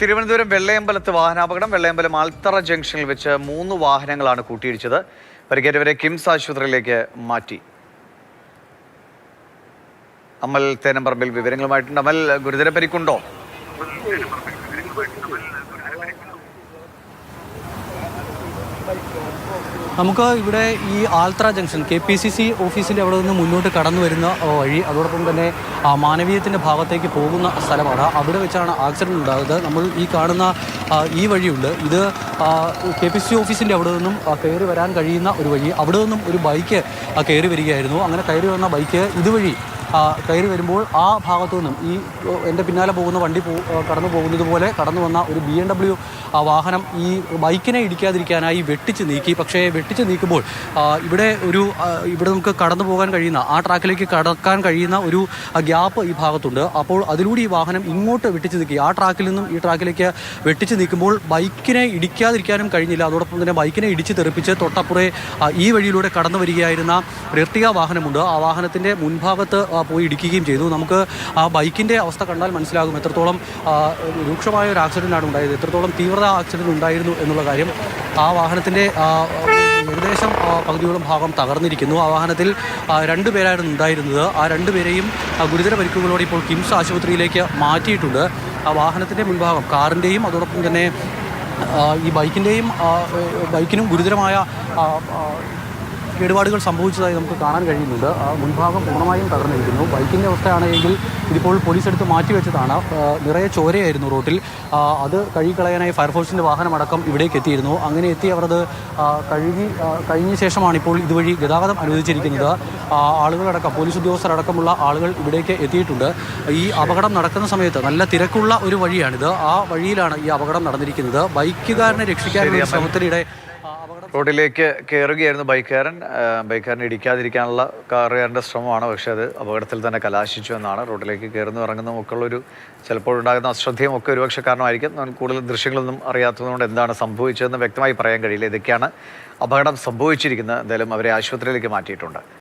തിരുവനന്തപുരം വെള്ളയമ്പലത്ത് വാഹനാപകടം. വെള്ളയമ്പലം ആൽത്തറ ജംഗ്ഷനിൽ വെച്ച് 3 വാഹനങ്ങളാണ് കൂട്ടിയിടിച്ചത്. പരിക്കേറ്റവരെ കിംസ് ആശുപത്രിയിലേക്ക് മാറ്റി. അമൽ തേനമ്പറമ്പിൽ വിവരങ്ങളുമായിട്ടുണ്ട്. അമൽ, ഗുരുതര പരിക്കുണ്ടോ? നമുക്ക് ഇവിടെ ഈ ആൽത്തറ ജംഗ്ഷൻ KPCC ഓഫീസിൻ്റെ അവിടെ നിന്ന് മുന്നോട്ട് കടന്നു വരുന്ന വഴി, അതോടൊപ്പം തന്നെ മാനവീയത്തിൻ്റെ ഭാഗത്തേക്ക് പോകുന്ന സ്ഥലമാണ്. അവിടെ വെച്ചാണ് ആക്സിഡൻറ്റ് ഉണ്ടാകുന്നത്. നമ്മൾ ഈ കാണുന്ന ഈ വഴിയുണ്ട്, ഇത് KPCC ഓഫീസിൻ്റെ അവിടെ നിന്നും കയറി വരാൻ കഴിയുന്ന ഒരു വഴി. അവിടെ നിന്നും ഒരു ബൈക്ക് കയറി വരികയായിരുന്നു. അങ്ങനെ കയറി വന്ന ബൈക്ക് ഇതുവഴി കയറി വരുമ്പോൾ ആ ഭാഗത്തു നിന്നും ഈ എൻ്റെ പിന്നാലെ പോകുന്ന വണ്ടി കടന്നു പോകുന്നത് പോലെ കടന്നു വന്ന ഒരു BMW വാഹനം ഈ ബൈക്കിനെ ഇടിക്കാതിരിക്കാനായി വെട്ടിച്ച് നീക്കി. പക്ഷേ വെട്ടിച്ച് നീക്കുമ്പോൾ ഇവിടെ നമുക്ക് കടന്നു പോകാൻ കഴിയുന്ന, ആ ട്രാക്കിലേക്ക് കടക്കാൻ കഴിയുന്ന ഒരു ഗ്യാപ്പ് ഈ ഭാഗത്തുണ്ട്. അപ്പോൾ അതിലൂടെ ഈ വാഹനം ഇങ്ങോട്ട് വെട്ടിച്ച് നീക്കി. ആ ട്രാക്കിൽ നിന്നും ഈ ട്രാക്കിലേക്ക് വെട്ടിച്ച് നീക്കുമ്പോൾ ബൈക്കിനെ ഇടിക്കാതിരിക്കാനും കഴിഞ്ഞില്ല. അതോടൊപ്പം തന്നെ ബൈക്കിനെ ഇടിച്ച് തെറിപ്പിച്ച് തൊട്ടപ്പുറേ ഈ വഴിയിലൂടെ കടന്നു വരികയായിരുന്ന ഒരു എർട്ടിഗ വാഹനമുണ്ട്. ആ വാഹനത്തിൻ്റെ മുൻഭാഗത്ത് പോയി ഇടിക്കുകയും ചെയ്തു. നമുക്ക് ആ ബൈക്കിൻ്റെ അവസ്ഥ കണ്ടാൽ മനസ്സിലാകും എത്രത്തോളം രൂക്ഷമായ ഒരു ആക്സിഡൻ്റാണ് ഉണ്ടായത്, എത്രത്തോളം തീവ്രത ആക്സിഡൻറ്റ് ഉണ്ടായിരുന്നു എന്നുള്ള കാര്യം. ആ വാഹനത്തിൻ്റെ ഏകദേശം പകുതിയോളം ഭാഗം തകർന്നിരിക്കുന്നു. ആ വാഹനത്തിൽ 2 പേരായിരുന്നു ഉണ്ടായിരുന്നത്. ആ 2 പേരെയും ഗുരുതര പരിക്കുകളോടെ ഇപ്പോൾ കിംസ് ആശുപത്രിയിലേക്ക് മാറ്റിയിട്ടുണ്ട്. ആ വാഹനത്തിൻ്റെ മുൻഭാഗം, കാറിൻ്റെയും അതോടൊപ്പം തന്നെ ഈ ബൈക്കിനും ഗുരുതരമായ കേടുപാടുകൾ സംഭവിച്ചതായി നമുക്ക് കാണാൻ കഴിയുന്നുണ്ട്. മുൻഭാഗം പൂർണ്ണമായും തകർന്നിരിക്കുന്നു. ബൈക്കിൻ്റെ അവസ്ഥയാണെങ്കിൽ ഇതിപ്പോൾ പോലീസ് എടുത്ത് മാറ്റിവെച്ചതാണ്. നിറയെ ചോരയായിരുന്നു റോട്ടിൽ. അത് കഴുകിക്കളയാനായി ഫയർഫോഴ്സിൻ്റെ വാഹനമടക്കം ഇവിടേക്ക് എത്തിയിരുന്നു. അങ്ങനെ എത്തി അവർ അത് കഴിഞ്ഞ ശേഷമാണ് ഇപ്പോൾ ഇതുവഴി ഗതാഗതം അനുവദിച്ചിരിക്കുന്നത്. ആളുകളടക്കം, പോലീസ് ഉദ്യോഗസ്ഥരടക്കമുള്ള ആളുകൾ ഇവിടേക്ക് എത്തിയിട്ടുണ്ട്. ഈ അപകടം നടക്കുന്ന സമയത്ത് നല്ല തിരക്കുള്ള ഒരു വഴിയാണിത്. ആ വഴിയിലാണ് ഈ അപകടം നടന്നിരിക്കുന്നത്. ബൈക്കുകാരനെ രക്ഷിക്കാനുള്ള ശ്രമത്തിനിടെ റോഡിലേക്ക് കയറുകയായിരുന്നു ബൈക്കുകാരനെ ഇടിക്കാതിരിക്കാനുള്ള കാറുകാരൻ്റെ ശ്രമമാണ്. പക്ഷേ അത് അപകടത്തിൽ തന്നെ കലാശിച്ചു എന്നാണ്. റോഡിലേക്ക് കയറുന്നു ഇറങ്ങുന്നതും ഒക്കെ ഉള്ളൊരു ചിലപ്പോഴുണ്ടാകുന്ന അശ്രദ്ധയും ഒക്കെ ഒരുപക്ഷെ കാരണമായിരിക്കും. കൂടുതൽ ദൃശ്യങ്ങളൊന്നും അറിയാത്തതുകൊണ്ട് എന്താണ് സംഭവിച്ചതെന്ന് വ്യക്തമായി പറയാൻ കഴിയില്ല. ഇതൊക്കെയാണ് അപകടം സംഭവിച്ചിരിക്കുന്നത്. എന്തായാലും അവരെ ആശുപത്രിയിലേക്ക് മാറ്റിയിട്ടുണ്ട്.